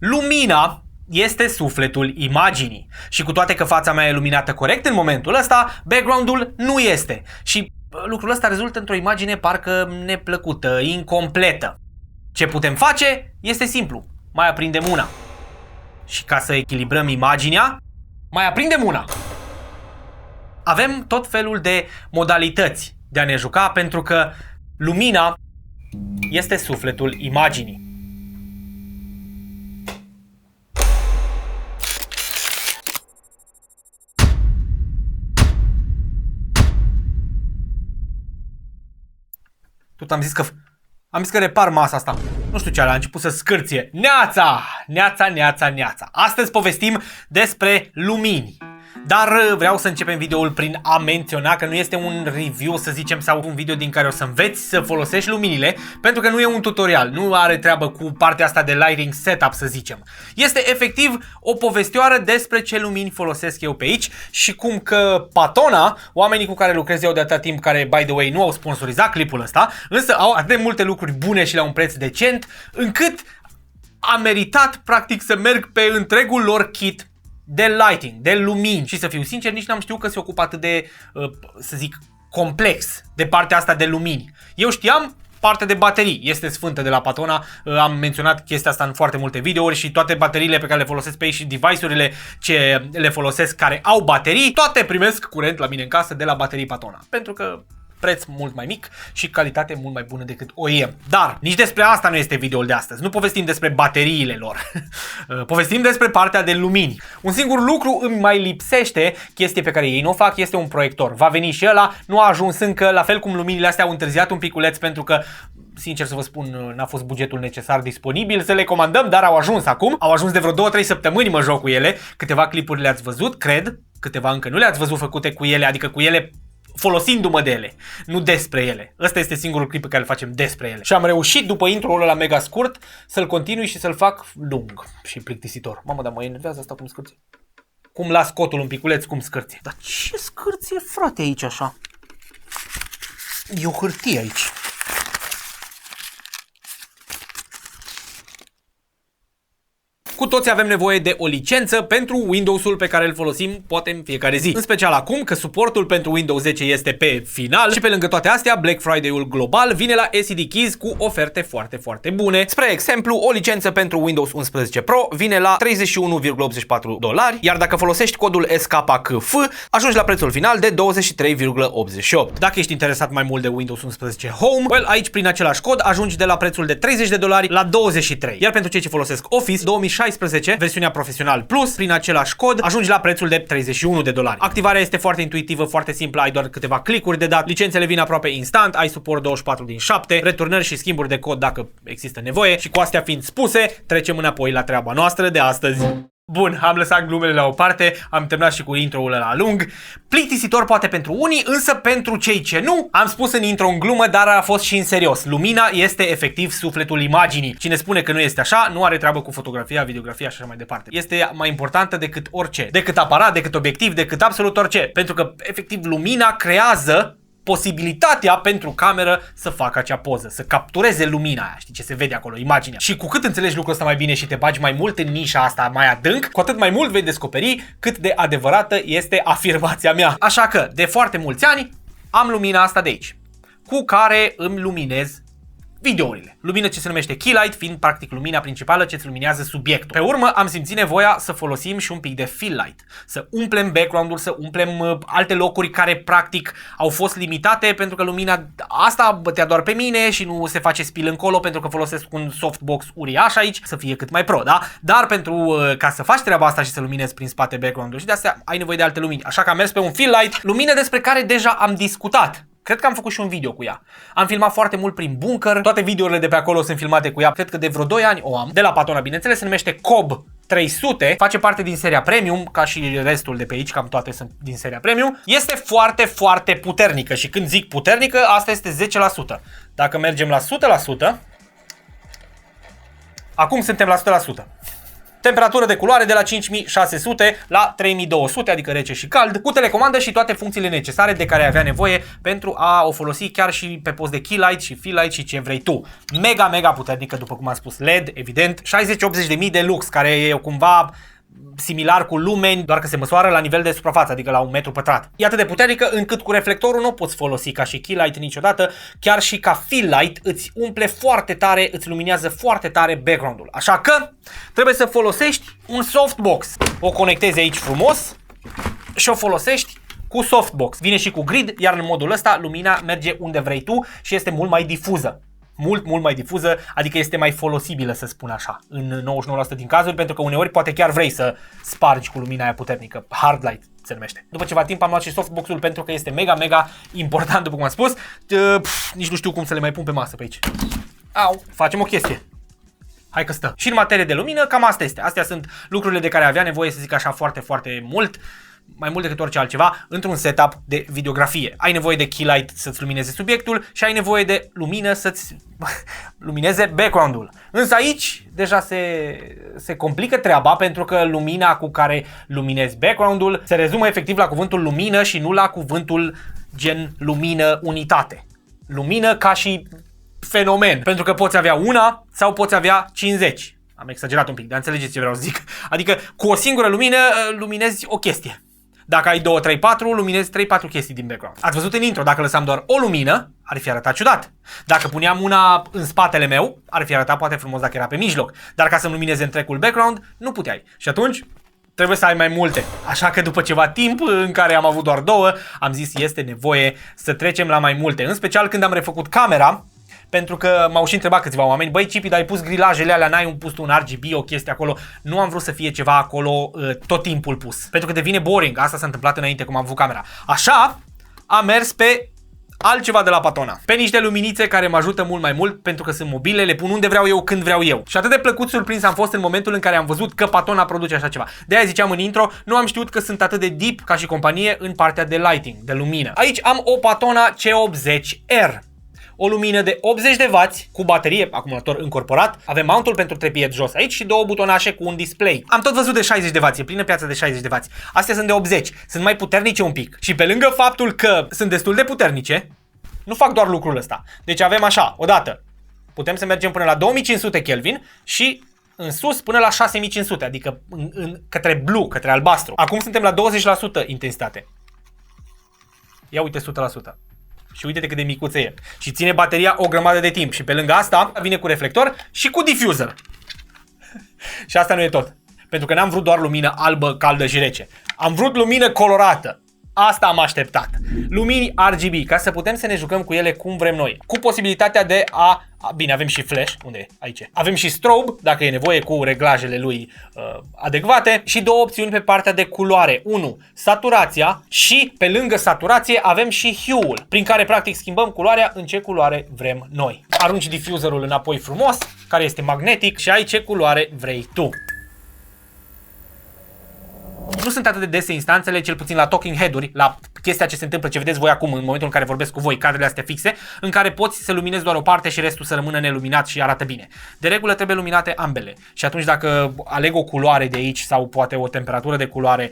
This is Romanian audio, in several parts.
Lumina este sufletul imaginii și cu toate că fața mea e luminată corect în momentul ăsta, background-ul nu este și lucrul ăsta rezultă într-o imagine parcă neplăcută, incompletă. Ce putem face este simplu, mai aprindem una. Și ca să echilibrăm imaginea, mai aprindem una. Avem tot felul de modalități de a ne juca pentru că lumina este sufletul imaginii. Tot am zis că repar masa asta. Nu știu ce a început să scârție. Neața! Neața, neața, neața. Astăzi povestim despre lumini. Dar vreau să începem videoul prin a menționa că nu este un review, să zicem, sau un video din care o să înveți să folosești luminile, pentru că nu e un tutorial, nu are treabă cu partea asta de lighting setup, să zicem. Este efectiv o povestioară despre ce lumini folosesc eu pe aici și cum că Patona, oamenii cu care lucrez eu de atâta timp, care, by the way, nu au sponsorizat clipul ăsta, însă au atât de multe lucruri bune și la un preț decent, încât a meritat, practic, să merg pe întregul lor kit de lighting, de lumini. Și să fiu sincer, nici n-am știut că se ocupă atât de, să zic, complex de partea asta de lumini. Eu știam partea de baterii, este sfântă de la Patona, am menționat chestia asta în foarte multe videouri și toate bateriile pe care le folosesc pe ei și device-urile ce le folosesc care au baterii, toate primesc curent la mine în casă de la baterii Patona. Pentru că preț mult mai mic și calitate mult mai bună decât OEM. Dar nici despre asta nu este videoul de astăzi. Nu povestim despre bateriile lor. Povestim despre partea de lumini. Un singur lucru îmi mai lipsește, chestie pe care ei nu o fac, este un proiector. Va veni și ăla, nu a ajuns încă, la fel cum luminile astea au întârziat un piculeț pentru că, sincer să vă spun, n-a fost bugetul necesar disponibil să le comandăm, dar au ajuns acum. Au ajuns de vreo 2-3 săptămâni mă joc cu ele. Câteva clipuri le-ați văzut, cred. Câteva încă nu le-ați văzut făcute cu ele, adică cu ele folosindu-mă de ele, nu despre ele. Ăsta este singurul clip pe care îl facem despre ele. Și am reușit după intro-ul ăla mega scurt să-l continui și să-l fac lung și plictisitor. Mamă, dar mă enervează asta cum scârție. Cum las cotul un piculeț, cum scârție. Dar ce scârție, frate, aici așa? E o hârtie aici. Cu toți avem nevoie de o licență pentru Windows-ul pe care îl folosim poate în fiecare zi. În special acum că suportul pentru Windows 10 este pe final și pe lângă toate astea, Black Friday-ul global vine la SED Keys cu oferte foarte, foarte bune. Spre exemplu, o licență pentru Windows 11 Pro vine la $31,84, iar dacă folosești codul SKKF, ajungi la prețul final de $23,88. Dacă ești interesat mai mult de Windows 11 Home, well, aici prin același cod ajungi de la prețul de $30 la 23. Iar pentru cei ce folosesc Office 2016, versiunea profesional plus, prin același cod, ajungi la prețul de $31. Activarea este foarte intuitivă, foarte simplă, ai doar câteva clicuri de dat, licențele vin aproape instant, ai suport 24/7, returnări și schimburi de cod dacă există nevoie și cu astea fiind spuse, trecem înapoi la treaba noastră de astăzi. Bun, am lăsat glumele la o parte, am terminat și cu intro-ul ăla lung. Plictisitor poate pentru unii, însă pentru cei ce nu, am spus în intro în glumă, dar a fost și în serios. Lumina este efectiv sufletul imaginii. Cine spune că nu este așa, nu are treabă cu fotografia, videografia și așa mai departe. Este mai importantă decât orice, decât aparat, decât obiectiv, decât absolut orice. Pentru că, efectiv, lumina creează posibilitatea pentru cameră să facă acea poză, să captureze lumina aia, știi ce se vede acolo, imaginea. Și cu cât înțelegi lucrul ăsta mai bine și te bagi mai mult în nișa asta mai adânc, cu atât mai mult vei descoperi cât de adevărată este afirmația mea. Așa că, de foarte mulți ani, am lumina asta de aici, cu care îmi luminez videourile. Lumină ce se numește keylight, fiind practic lumina principală ce îți luminează subiectul. Pe urmă am simțit nevoia să folosim și un pic de fill light, să umplem background-ul, să umplem alte locuri care practic au fost limitate pentru că lumina asta bătea doar pe mine și nu se face spill încolo pentru că folosesc un softbox uriaș aici, să fie cât mai pro, da? Dar pentru ca să faci treaba asta și să luminezi prin spate background-ul și de astea ai nevoie de alte lumini. Așa că am mers pe un fill light, lumină despre care deja am discutat. Cred că am făcut și un video cu ea. Am filmat foarte mult prin bunker, toate videourile de pe acolo sunt filmate cu ea. Cred că de vreo 2 ani o am, de la Patona, bineînțeles, se numește Cobb 300, face parte din seria Premium, ca și restul de pe aici, cam toate sunt din seria Premium. Este foarte, foarte puternică și când zic puternică, asta este 10%. Dacă mergem la 100%, acum suntem la 100%. Temperatură de culoare de la 5600 la 3200, adică rece și cald, cu telecomandă și toate funcțiile necesare de care avea nevoie pentru a o folosi chiar și pe post de keylight și fill-light și ce vrei tu. Mega puternică, după cum am spus, LED, evident, 60-80.000 de lux, care e cumva similar cu lumeni, doar că se măsoară la nivel de suprafață, adică la 1 metru pătrat. E atât de puternică încât cu reflectorul nu o poți folosi ca și keylight niciodată, chiar și ca fill-light îți umple foarte tare, îți luminează foarte tare background-ul. Așa că trebuie să folosești un softbox. O conectezi aici frumos și o folosești cu softbox. Vine și cu grid, iar în modul ăsta lumina merge unde vrei tu și este mult mai difuză. Mult mai difuză, adică este mai folosibilă, să spun așa, în 99% din cazuri, pentru că uneori poate chiar vrei să spargi cu lumina aia puternică. Hard light se numește. După ceva timp am luat și softbox-ul pentru că este mega important, după cum am spus. Nici nu știu cum să le mai pun pe masă pe aici. Au, facem o chestie. Hai că stă. Și în materie de lumină, cam asta este. Astea sunt lucrurile de care avea nevoie, să zic așa, foarte mult. Mai mult decât orice altceva, într-un setup de videografie. Ai nevoie de keylight să-ți lumineze subiectul și ai nevoie de lumină să-ți lumineze background-ul. Însă aici deja se complică treaba, pentru că lumina cu care luminezi background-ul se rezumă efectiv la cuvântul lumină și nu la cuvântul gen lumină unitate. Lumină ca și fenomen, pentru că poți avea una sau poți avea 50. Am exagerat un pic, dar înțelegeți ce vreau să zic. Adică cu o singură lumină luminezi o chestie. Dacă ai 2, 3, 4, luminezi 3-4 chestii din background. Ați văzut în intro, dacă lăsam doar o lumină, ar fi arătat ciudat. Dacă puneam una în spatele meu, ar fi arătat poate frumos dacă era pe mijloc. Dar ca să-mi lumineze întregul background, nu puteai. Și atunci trebuie să ai mai multe. Așa că după ceva timp în care am avut doar 2, am zis este nevoie să trecem la mai multe. În special când am refăcut camera, pentru că m-au și întrebat câțiva oameni, băi Cipi, dar ai pus grilajele alea, n-ai pus un RGB, o chestie acolo. Nu am vrut să fie ceva acolo tot timpul pus, pentru că devine boring. Asta s-a întâmplat înainte cum am avut camera. Așa am mers pe altceva de la Patona, pe niște luminițe care mă ajută mult mai mult, pentru că sunt mobile, le pun unde vreau eu, când vreau eu. Și atât de plăcut surprins am fost în momentul în care am văzut că Patona produce așa ceva. De-aia ziceam în intro, nu am știut că sunt atât de deep ca și companie în partea de lighting, de lumină. Aici am o Patona C80R. O lumină de 80 de W cu baterie, acumulator încorporat. Avem mountul pentru trepied jos aici și 2 butonașe cu un display. Am tot văzut de 60 de W, e plină piață de 60 de W. Astea sunt de 80, sunt mai puternice un pic. Și pe lângă faptul că sunt destul de puternice, nu fac doar lucrul ăsta. Deci avem așa, odată, putem să mergem până la 2500 Kelvin și în sus până la 6500, adică către blue, către albastru. Acum suntem la 20% intensitate. Ia uite 100%. Și uite-te cât de micuță e. Și ține bateria o grămadă de timp. Și pe lângă asta vine cu reflector și cu diffuser. Și asta nu e tot. Pentru că n-am vrut doar lumină albă, caldă și rece. Am vrut lumină colorată. Asta am așteptat. Lumini RGB, ca să putem să ne jucăm cu ele cum vrem noi. Cu posibilitatea de bine, avem și flash. Unde e? Aici. Avem și strobe, dacă e nevoie, cu reglajele lui adecvate. Și 2 opțiuni pe partea de culoare. 1. Saturația și pe lângă saturație avem și hue-ul, prin care practic schimbăm culoarea în ce culoare vrem noi. Arunci diffuserul înapoi frumos, care este magnetic, și ai ce culoare vrei tu. Nu sunt atât de dese instanțele, cel puțin la talking head-uri, la chestia ce se întâmplă, ce vedeți voi acum în momentul în care vorbesc cu voi, cadrele astea fixe, în care poți să luminezi doar o parte și restul să rămână neluminat și arată bine. De regulă trebuie luminate ambele. Și atunci dacă aleg o culoare de aici sau poate o temperatură de culoare,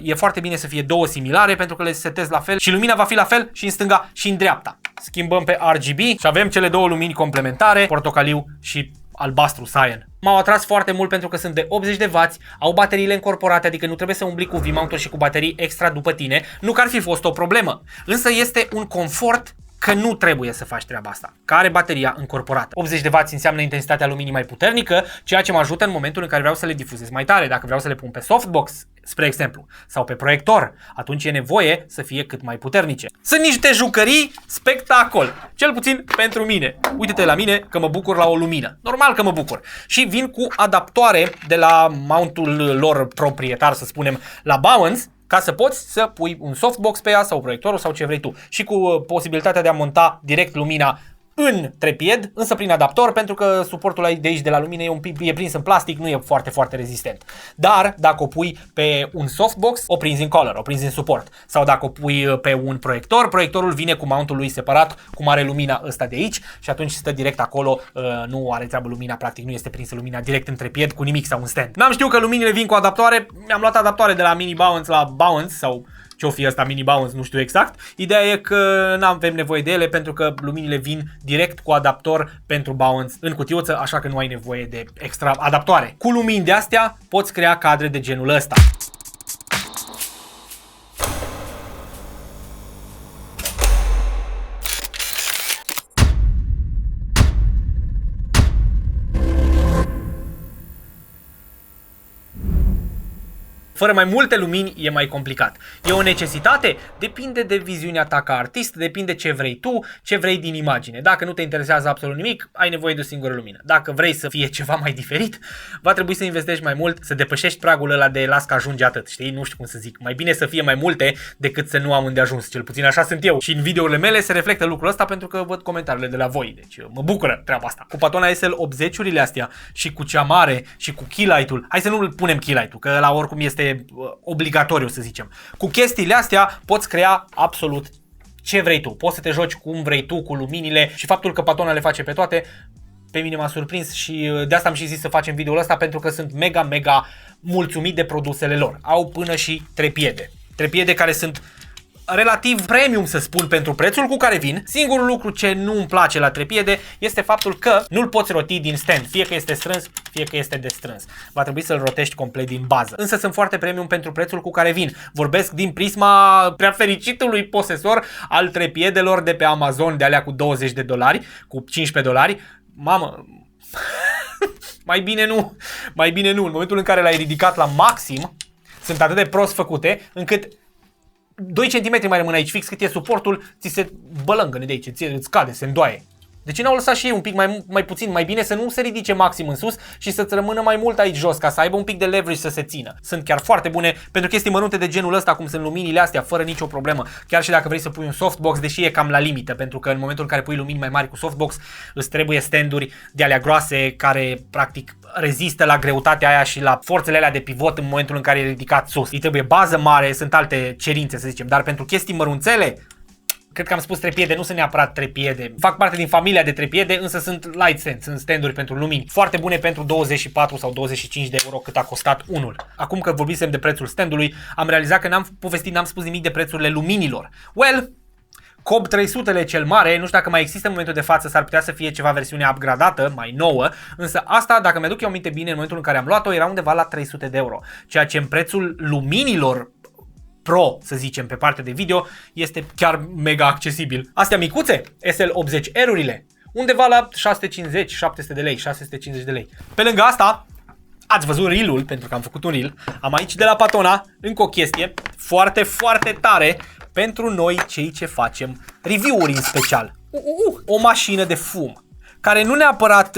e foarte bine să fie 2 similare, pentru că le setez la fel și lumina va fi la fel și în stânga și în dreapta. Schimbăm pe RGB și avem cele 2 lumini complementare, portocaliu și albastru cyan. M-au atras foarte mult pentru că sunt de 80 de W, au bateriile încorporate, adică nu trebuie să umbli cu V-mount-uri și cu baterii extra după tine, nu că ar fi fost o problemă, însă este un confort că nu trebuie să faci treaba asta, că are bateria încorporată. 80 de W înseamnă intensitatea luminii mai puternică, ceea ce mă ajută în momentul în care vreau să le difuzez mai tare. Dacă vreau să le pun pe softbox, spre exemplu, sau pe proiector, atunci e nevoie să fie cât mai puternice. Sunt niște jucării spectacol, cel puțin pentru mine. Uite-te la mine că mă bucur la o lumină. Normal că mă bucur. Și vin cu adaptoare de la mountul lor proprietar, să spunem, la Bowens, ca să poți să pui un softbox pe ea sau proiectorul sau ce vrei tu. Și cu posibilitatea de a monta direct lumina în trepied, însă prin adaptor, pentru că suportul de aici de la lumină e prins în plastic, nu e foarte, foarte rezistent. Dar dacă o pui pe un softbox, o prinzi în collar, o prinzi în suport. Sau dacă o pui pe un proiector, proiectorul vine cu mountul lui separat, cum are lumina ăsta de aici și atunci stă direct acolo, nu are treabă lumina, practic nu este prinsă lumina direct în trepied cu nimic sau un stand. N-am știut că luminile vin cu adaptoare, mi-am luat adaptoare de la Mini Bounce la Bounce sau ce-o fi ăsta Mini Bounce, nu știu exact. Ideea e că n-avem nevoie de ele pentru că luminile vin direct cu adaptor pentru Bounce în cutiuță, așa că nu ai nevoie de extra adaptoare. Cu lumini de astea poți crea cadre de genul ăsta. Fără mai multe lumini e mai complicat. E o necesitate? Depinde de viziunea ta ca artist, depinde ce vrei tu, ce vrei din imagine. Dacă nu te interesează absolut nimic, ai nevoie de o singură lumină. Dacă vrei să fie ceva mai diferit, va trebui să investești mai mult, să depășești pragul ăla de las că ajunge atât, știi? Nu știu cum să zic. Mai bine să fie mai multe decât să nu am îndeajuns, cel puțin așa sunt eu. Și în videourile mele se reflectă lucrul ăsta pentru că văd comentariile de la voi, deci mă bucură treaba asta. Cu Patona SL80-urile astea și cu cea mare și cu keylight-ul, hai să nu punem keylight-ul, că la oricum este obligatoriu, să zicem. Cu chestiile astea poți crea absolut ce vrei tu. Poți să te joci cum vrei tu cu luminile și faptul că Patona le face pe toate pe mine m-a surprins și de asta am și zis să facem videoul ăsta pentru că sunt mega mulțumit de produsele lor. Au până și trepiede. Trepiede care sunt relativ premium, să spun, pentru prețul cu care vin. Singurul lucru ce nu îmi place la trepiede este faptul că nu-l poți roti din stand, fie că este strâns, fie că este destrâns. Va trebui să-l rotești complet din bază. Însă sunt foarte premium pentru prețul cu care vin. Vorbesc din prisma prea fericitului posesor al trepiedelor de pe Amazon, de alea cu $20, cu $15. Mamă, mai bine nu. Mai bine nu. În momentul în care l-ai ridicat la maxim, sunt atât de prost făcute încât 2 cm mai rămân aici fix cât e suportul, ți se bălângăne de aici, îți cade, se îndoaie. De ce n-au lăsat și ei un pic mai puțin, mai bine să nu se ridice maxim în sus și să-ți rămână mai mult aici jos, ca să aibă un pic de leverage să se țină. Sunt chiar foarte bune pentru chestii mărunte de genul ăsta, cum sunt luminile astea, fără nicio problemă. Chiar și dacă vrei să pui un softbox, deși e cam la limită, pentru că în momentul în care pui lumini mai mari cu softbox, îți trebuie standuri de alea groase care practic rezistă la greutatea aia și la forțele alea de pivot în momentul în care e ridicat sus. Îi trebuie bază mare, sunt alte cerințe, să zicem, dar pentru chestii mărunțele, cred că am spus trepiede, nu sunt neapărat trepiede. Fac parte din familia de trepiede, însă sunt light stand, sunt standuri pentru lumini. Foarte bune pentru 24 sau 25 de euro cât a costat unul. Acum că vorbisem de prețul standului, am realizat că n-am povestit, n-am spus nimic de prețurile luminilor. Well, Cobb 300-le cel mare, nu știu dacă mai există în momentul de față, s-ar putea să fie ceva versiune upgradată, mai nouă, însă asta, dacă mi-aduc eu aminte bine, în momentul în care am luat-o, era undeva la 300 de euro, ceea ce în prețul luminilor Pro, să zicem, pe partea de video, este chiar mega accesibil. Astea micuțe, SL80R-urile, undeva la 650-700 de lei, 650 de lei. Pe lângă asta, ați văzut reel-ul, pentru că am făcut un reel, am aici de la Patona încă o chestie foarte tare pentru noi cei ce facem review-uri în special. O mașină de fum, care nu neapărat,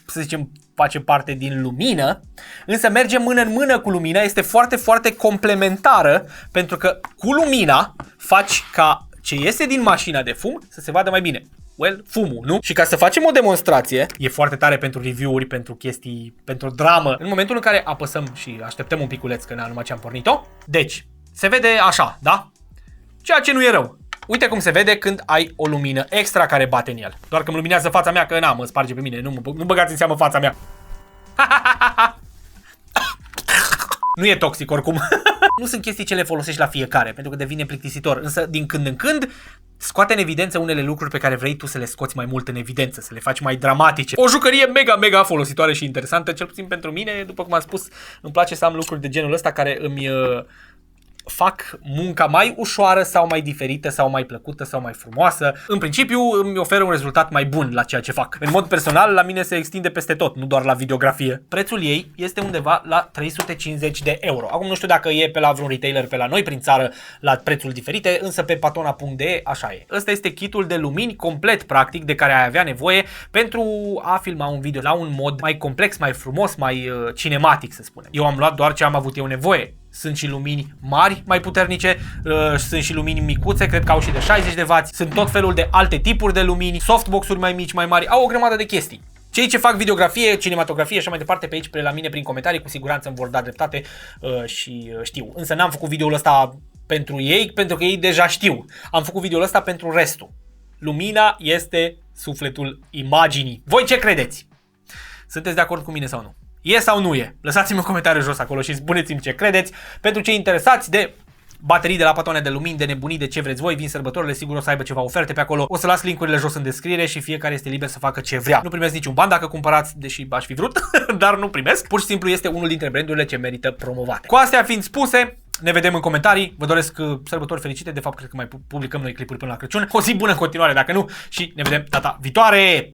să zicem, face parte din lumină, însă merge mână în mână cu lumina, este foarte complementară, pentru că cu lumina faci ca ce iese din mașina de fum să se vadă mai bine. Well, fumul, nu? Și ca să facem o demonstrație, e foarte tare pentru review-uri, pentru chestii, pentru dramă. În momentul în care apăsăm și așteptăm un piculeț, că numai ce am pornit-o, deci, se vede așa, da? Ceea ce nu e rău. Uite cum se vede când ai o lumină extra care bate în el. Doar că îmi luminează fața mea, că mă sparge pe mine, nu băgați în seamă fața mea. Nu e toxic oricum. Nu sunt chestii ce le folosești la fiecare, pentru că devine plictisitor, însă din când în când scoate în evidență unele lucruri pe care vrei tu să le scoți mai mult în evidență, să le faci mai dramatice. O jucărie mega folositoare și interesantă, cel puțin pentru mine, după cum am spus, îmi place să am lucruri de genul ăsta care îmi fac munca mai ușoară sau mai diferită sau mai plăcută sau mai frumoasă. În principiu îmi oferă un rezultat mai bun la ceea ce fac. În mod personal, la mine se extinde peste tot, nu doar la videografie. Prețul ei este undeva la 350 de euro. Acum nu știu dacă e pe la vreun retailer pe la noi prin țară la prețuri diferite, însă pe patona.de așa e. Ăsta este kitul de lumini complet practic de care ai avea nevoie pentru a filma un video la un mod mai complex, mai frumos, mai cinematic, să spunem. Eu am luat doar ce am avut eu nevoie. sunt și lumini mari, mai puternice, sunt și lumini micuțe, cred că au și de 60 de W, sunt tot felul de alte tipuri de lumini, softbox-uri mai mici, mai mari, au o grămadă de chestii. Cei ce fac videografie, cinematografie și așa mai departe pe aici, pe la mine, prin comentarii, cu siguranță îmi vor da dreptate și știu. Însă n-am făcut videoul ăsta pentru ei, pentru că ei deja știu. Am făcut videoul ăsta pentru restul. Lumina este sufletul imaginii. Voi ce credeți? Sunteți de acord cu mine sau nu? E sau nu e? Lăsați-mi un comentariu jos acolo și spuneți-mi ce credeți. Pentru cei interesați de baterii de la patoane de lumini, de nebunii, de ce vreți voi, vin sărbătorile, sigur o să aibă ceva oferte pe acolo. O să las linkurile jos în descriere și fiecare este liber să facă ce vrea. Nu primesc niciun ban dacă cumpărați, deși aș fi vrut, dar nu primesc. Pur și simplu este unul dintre brandurile ce merită promovate. Cu astea fiind spuse, ne vedem în comentarii. Vă doresc sărbători fericite. De fapt, cred că mai publicăm noi clipuri până la Crăciun. O zi bună în continuare, dacă nu, și ne vedem data viitoare!